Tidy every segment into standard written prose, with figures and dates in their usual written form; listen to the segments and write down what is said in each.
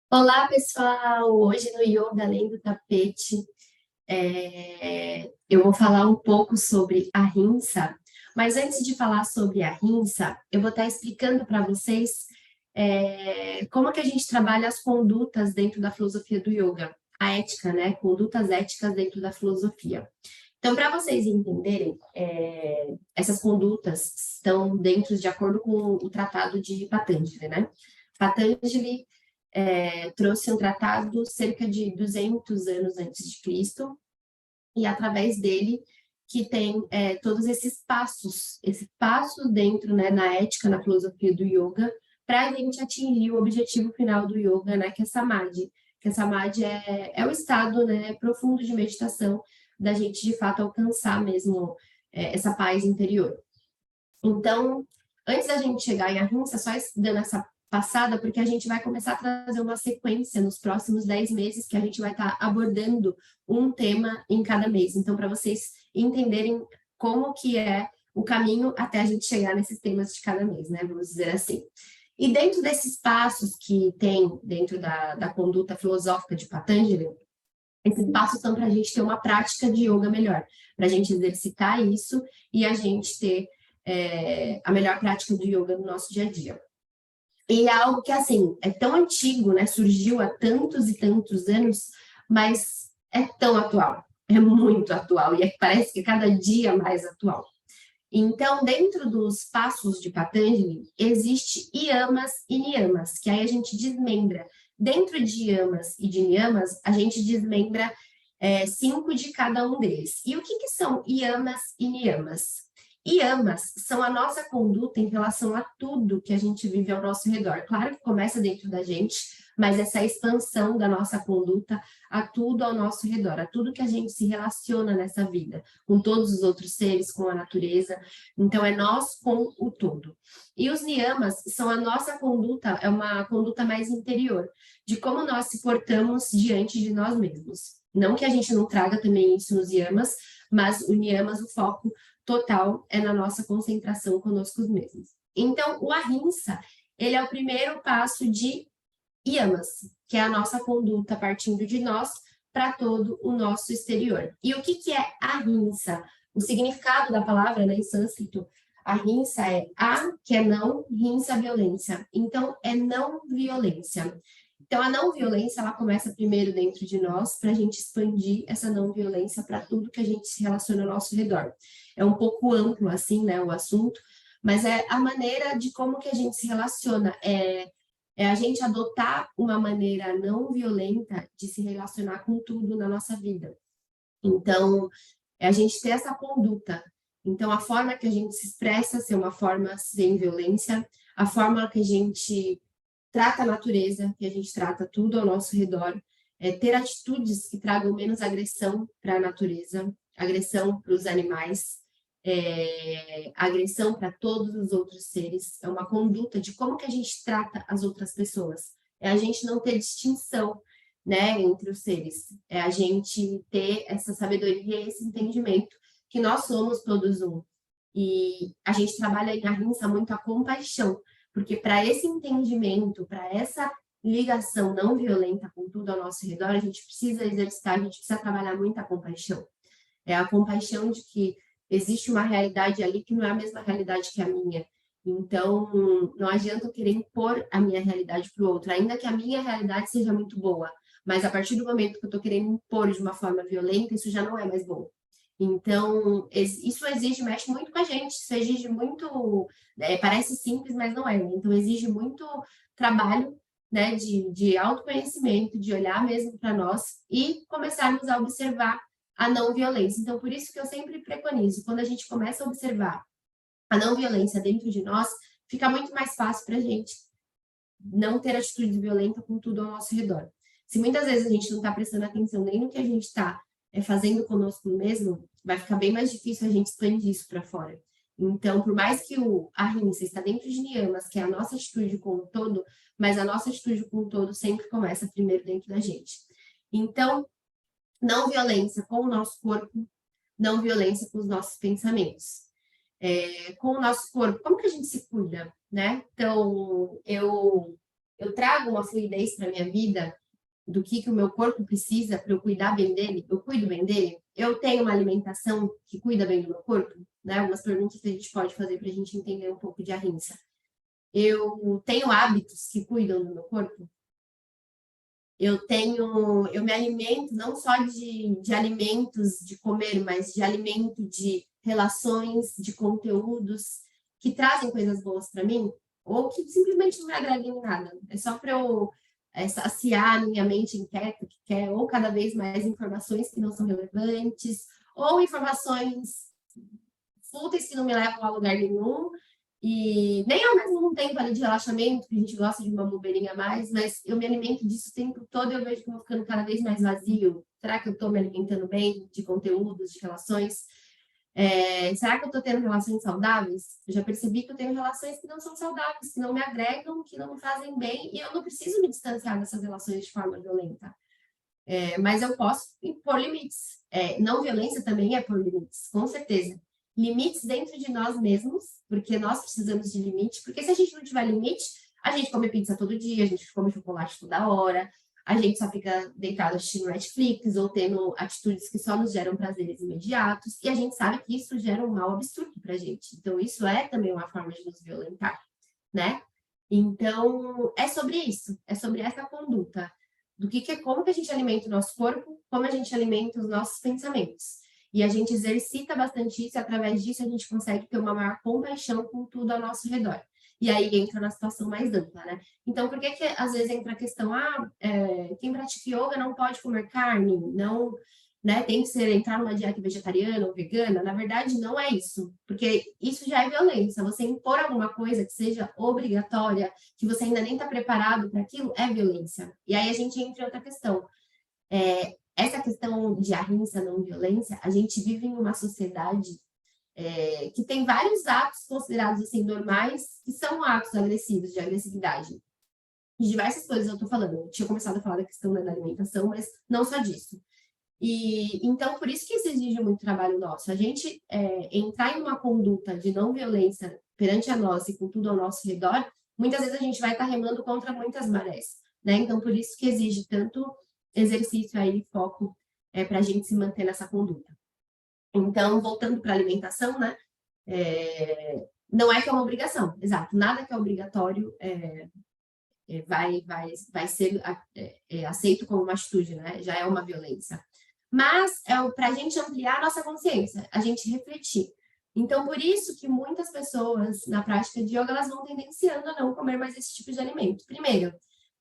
Olá, pessoal! Hoje no Yoga Além do Tapete, eu vou falar um pouco sobre a rinsa, mas antes de falar sobre a rinsa, eu vou estar explicando para vocês como que a gente trabalha as condutas dentro da filosofia do yoga, a ética, né? Condutas éticas dentro da filosofia. Então, para vocês entenderem, essas condutas estão dentro de acordo com o Tratado de Patanjali, né? Patanjali trouxe um tratado cerca de 200 anos antes de Cristo, e através dele que tem todos esses passos dentro, né, na ética, na filosofia do yoga, para a gente atingir o objetivo final do yoga, né, que é samadhi. Que a samadhi é o estado, né, profundo de meditação, da gente de fato alcançar mesmo essa paz interior. Então, antes da gente chegar em Ahimsa, só dando essa passada, porque a gente vai começar a trazer uma sequência nos próximos 10 meses que a gente vai estar abordando um tema em cada mês. Então, para vocês entenderem como que é o caminho até a gente chegar nesses temas de cada mês, né? Vamos dizer assim. E dentro desses passos que tem dentro da conduta filosófica de Patanjali, esses passos são para a gente ter uma prática de yoga melhor, para a gente exercitar isso e a gente ter a melhor prática de yoga no nosso dia a dia. E é algo que, assim, é tão antigo, né? Surgiu há tantos e tantos anos, mas é tão atual, é muito atual, e parece que cada dia mais atual. Então, dentro dos passos de Patanjali, existe yamas e niyamas, que aí a gente desmembra. Dentro de yamas e de niyamas, a gente desmembra 5 de cada um deles. E o que são yamas e niyamas? Yamas são a nossa conduta em relação a tudo que a gente vive ao nosso redor. Claro que começa dentro da gente, mas essa expansão da nossa conduta a tudo ao nosso redor, a tudo que a gente se relaciona nessa vida, com todos os outros seres, com a natureza. Então, é nós com o todo. E os niyamas são a nossa conduta, é uma conduta mais interior, de como nós se portamos diante de nós mesmos. Não que a gente não traga também isso nos yamas, mas o niyamas, o foco total é na nossa concentração conosco mesmos. Então, o ahimsa, ele é o primeiro passo de yamas, que é a nossa conduta partindo de nós para todo o nosso exterior. E o que é ahimsa? O significado da palavra, né, em sânscrito, ahimsa é a, que é não, rinsa, violência. Então, é não violência. Então, a não violência, ela começa primeiro dentro de nós, para a gente expandir essa não violência para tudo que a gente se relaciona ao nosso redor. É um pouco amplo, assim, né, o assunto, mas é a maneira de como que a gente se relaciona. É a gente adotar uma maneira não violenta de se relacionar com tudo na nossa vida. Então, é a gente ter essa conduta. Então, a forma que a gente se expressa ser uma forma sem violência, a forma que a gente trata a natureza, que a gente trata tudo ao nosso redor, ter atitudes que tragam menos agressão para a natureza, agressão para os animais, agressão para todos os outros seres, é uma conduta de como que a gente trata as outras pessoas. É a gente não ter distinção, né, entre os seres. É a gente ter essa sabedoria, esse entendimento que nós somos todos um. E a gente trabalha em Ahimsa muito a compaixão, porque para esse entendimento, para essa ligação não violenta com tudo ao nosso redor, a gente precisa exercitar, a gente precisa trabalhar muito a compaixão. É a compaixão de que existe uma realidade ali que não é a mesma realidade que a minha. Então, não adianta eu querer impor a minha realidade para o outro, ainda que a minha realidade seja muito boa. Mas a partir do momento que eu estou querendo impor de uma forma violenta, isso já não é mais bom. Então, isso exige, mexe muito com a gente, isso exige muito, parece simples, mas não é. Então, exige muito trabalho, né, de autoconhecimento, de olhar mesmo para nós e começarmos a observar a não violência. Então, por isso que eu sempre preconizo, quando a gente começa a observar a não violência dentro de nós, fica muito mais fácil para a gente não ter atitude violenta com tudo ao nosso redor. Se muitas vezes a gente não está prestando atenção nem no que a gente está fazendo conosco mesmo, vai ficar bem mais difícil a gente expandir isso para fora. Então, por mais que o ahimsa está dentro de niyamas, que é a nossa atitude com o todo, mas a nossa atitude com o todo sempre começa primeiro dentro da gente. Então, não violência com o nosso corpo, não violência com os nossos pensamentos. Com o nosso corpo, como que a gente se cuida, né? Então, eu eu trago uma fluidez para minha vida do que o meu corpo precisa para eu cuidar bem dele, eu cuido bem dele, eu tenho uma alimentação que cuida bem do meu corpo, né? Algumas perguntas que a gente pode fazer para a gente entender um pouco de Ahimsa. Eu tenho hábitos que cuidam do meu corpo, eu me alimento não só de alimentos de comer, mas de alimento de relações, de conteúdos que trazem coisas boas para mim, ou que simplesmente não me agregam em nada. É só para eu saciar minha mente inquieta, que quer ou cada vez mais informações que não são relevantes, ou informações fúteis que não me levam a lugar nenhum, e nem ao mesmo tempo ali de relaxamento, que a gente gosta de uma bobeirinha a mais, mas eu me alimento disso o tempo todo e eu vejo que eu vou ficando cada vez mais vazio. Será que eu estou me alimentando bem de conteúdos, de relações? Será que eu estou tendo relações saudáveis? Eu já percebi que eu tenho relações que não são saudáveis, que não me agregam, que não me fazem bem, e eu não preciso me distanciar dessas relações de forma violenta. Mas eu posso impor limites. Não violência também é por limites, com certeza. Limites dentro de nós mesmos, porque nós precisamos de limite, porque se a gente não tiver limite, a gente come pizza todo dia, a gente come chocolate toda hora, a gente só fica deitado assistindo Netflix ou tendo atitudes que só nos geram prazeres imediatos, e a gente sabe que isso gera um mal absurdo para a gente. Então, isso é também uma forma de nos violentar, né? Então, é sobre isso, é sobre essa conduta do como que a gente alimenta o nosso corpo, como a gente alimenta os nossos pensamentos. E a gente exercita bastante isso, e através disso a gente consegue ter uma maior compaixão com tudo ao nosso redor. E aí entra na situação mais ampla, né? Então, por que às vezes entra a questão, quem pratica yoga não pode comer carne, não, né, tem que entrar numa dieta vegetariana ou vegana? Na verdade, não é isso, porque isso já é violência. Você impor alguma coisa que seja obrigatória, que você ainda nem está preparado para aquilo, é violência. E aí a gente entra em outra questão. Essa questão de ahimsa, não violência, a gente vive em uma sociedade que tem vários atos considerados assim normais, que são atos agressivos, de agressividade. De diversas coisas eu estou falando. Eu tinha começado a falar da questão da alimentação, mas não só disso. E então, por isso que isso exige muito trabalho nosso. A gente entrar em uma conduta de não violência perante a nós e com tudo ao nosso redor, muitas vezes a gente vai estar remando contra muitas marés, né? Então, por isso que exige tanto exercício aí, foco, para a gente se manter nessa conduta. Então, voltando para a alimentação, né? Não é que é uma obrigação, exato. Nada que é obrigatório vai ser aceito como uma atitude, né? Já é uma violência. Mas para a gente ampliar a nossa consciência, a gente refletir. Então, por isso que muitas pessoas na prática de yoga, elas vão tendenciando a não comer mais esse tipo de alimento. Primeiro,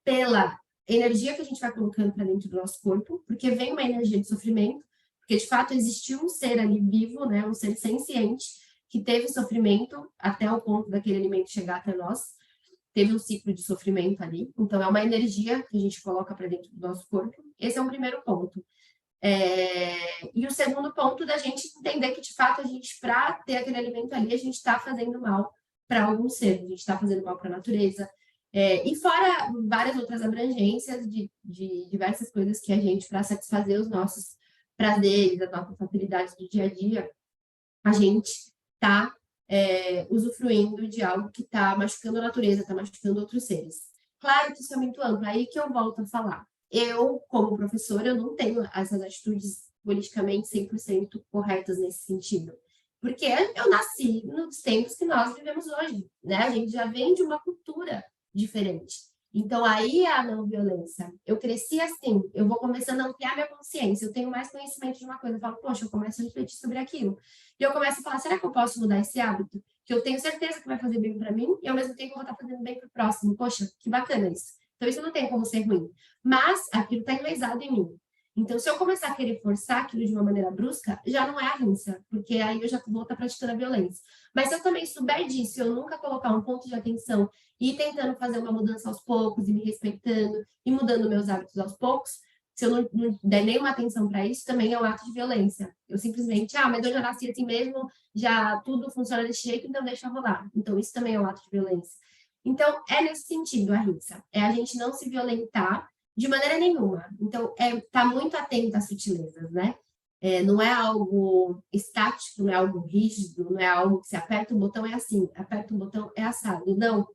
pela energia que a gente vai colocando para dentro do nosso corpo, porque vem uma energia de sofrimento, porque de fato existiu um ser ali vivo, né, um ser senciente, que teve sofrimento até o ponto daquele alimento chegar até nós, teve um ciclo de sofrimento ali, então é uma energia que a gente coloca para dentro do nosso corpo. Esse é um primeiro ponto. E o segundo ponto da gente entender que, de fato, a gente, para ter aquele alimento ali, a gente está fazendo mal para algum ser, a gente está fazendo mal para a natureza. E fora várias outras abrangências de diversas coisas que a gente, para satisfazer os nossos prazeres, as nossas facilidades do dia a dia, a gente está usufruindo de algo que está machucando a natureza, está machucando outros seres. Claro que isso é muito amplo, aí que eu volto a falar. Eu, como professora, eu não tenho essas atitudes politicamente 100% corretas nesse sentido. Porque eu nasci nos tempos que nós vivemos hoje, né? A gente já vem de uma cultura diferente. Então, aí é a não violência. Eu cresci assim, eu vou começando a ampliar minha consciência, eu tenho mais conhecimento de uma coisa, eu falo, poxa, eu começo a refletir sobre aquilo. E eu começo a falar, será que eu posso mudar esse hábito? Que eu tenho certeza que vai fazer bem para mim e, ao mesmo tempo, eu vou estar fazendo bem para o próximo. Poxa, que bacana isso. Então, isso não tem como ser ruim. Mas aquilo está enraizado em mim. Então, se eu começar a querer forçar aquilo de uma maneira brusca, já não é ahimsa, porque aí eu já vou estar praticando a violência. Mas se eu também souber disso, eu nunca colocar um ponto de atenção e ir tentando fazer uma mudança aos poucos, e me respeitando, e mudando meus hábitos aos poucos, se eu não der nenhuma atenção para isso, também é um ato de violência. Eu simplesmente, mas eu já nasci assim mesmo, já tudo funciona desse jeito, então deixa rolar. Então, isso também é um ato de violência. Então, é nesse sentido a ahimsa. É a gente não se violentar de maneira nenhuma. Então, tá muito atento às sutilezas, né? Não é algo estático, não é algo rígido, não é algo que se aperta o botão é assim, aperta o botão é assado. Não.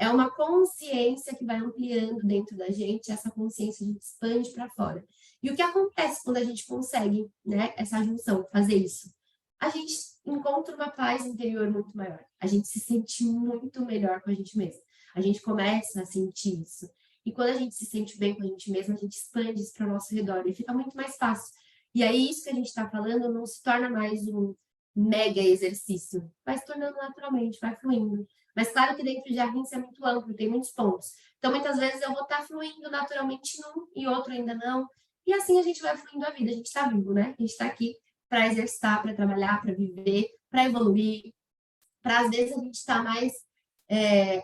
É uma consciência que vai ampliando dentro da gente, essa consciência a gente expande para fora. E o que acontece quando a gente consegue, né, essa junção, fazer isso? A gente encontra uma paz interior muito maior. A gente se sente muito melhor com a gente mesma. A gente começa a sentir isso. E quando a gente se sente bem com a gente mesma, a gente expande isso para o nosso redor e fica muito mais fácil. E aí, isso que a gente está falando não se torna mais um mega exercício, vai se tornando naturalmente, vai fluindo. Mas claro que dentro de Ahimsa é muito amplo, tem muitos pontos. Então, muitas vezes eu vou estar fluindo naturalmente num e outro ainda não. E assim a gente vai fluindo a vida. A gente está vivo, né? A gente está aqui para exercitar, para trabalhar, para viver, para evoluir, para às vezes a gente estar mais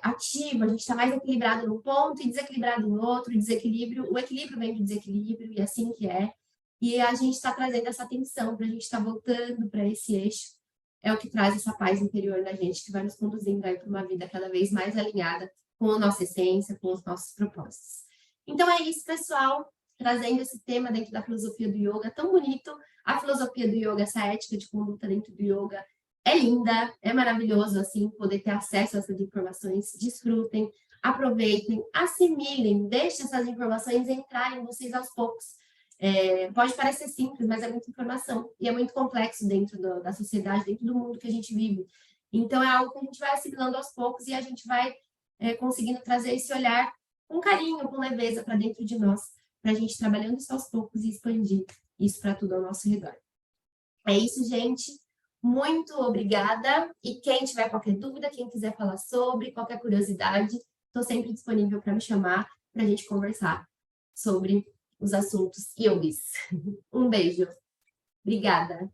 ativo, a gente está mais equilibrado num ponto e desequilibrado no outro, desequilíbrio, o equilíbrio vem do desequilíbrio e assim que é. E a gente está trazendo essa atenção para a gente estar voltando para esse eixo. É o que traz essa paz interior da gente, que vai nos conduzindo aí para uma vida cada vez mais alinhada com a nossa essência, com os nossos propósitos. Então é isso, pessoal, trazendo esse tema dentro da filosofia do yoga, tão bonito. A filosofia do yoga, essa ética de conduta dentro do yoga, é linda, é maravilhoso, assim, poder ter acesso a essas informações. Desfrutem, aproveitem, assimilem, deixem essas informações entrarem em vocês aos poucos. Pode parecer simples, mas é muita informação e é muito complexo dentro da sociedade, dentro do mundo que a gente vive. Então, é algo que a gente vai assimilando aos poucos e a gente vai conseguindo trazer esse olhar com carinho, com leveza para dentro de nós, para a gente trabalhando isso aos poucos e expandir isso para tudo ao nosso redor. É isso, gente. Muito obrigada. E quem tiver qualquer dúvida, quem quiser falar sobre, qualquer curiosidade, estou sempre disponível para me chamar, para a gente conversar sobre os assuntos yogis. Um beijo. Obrigada.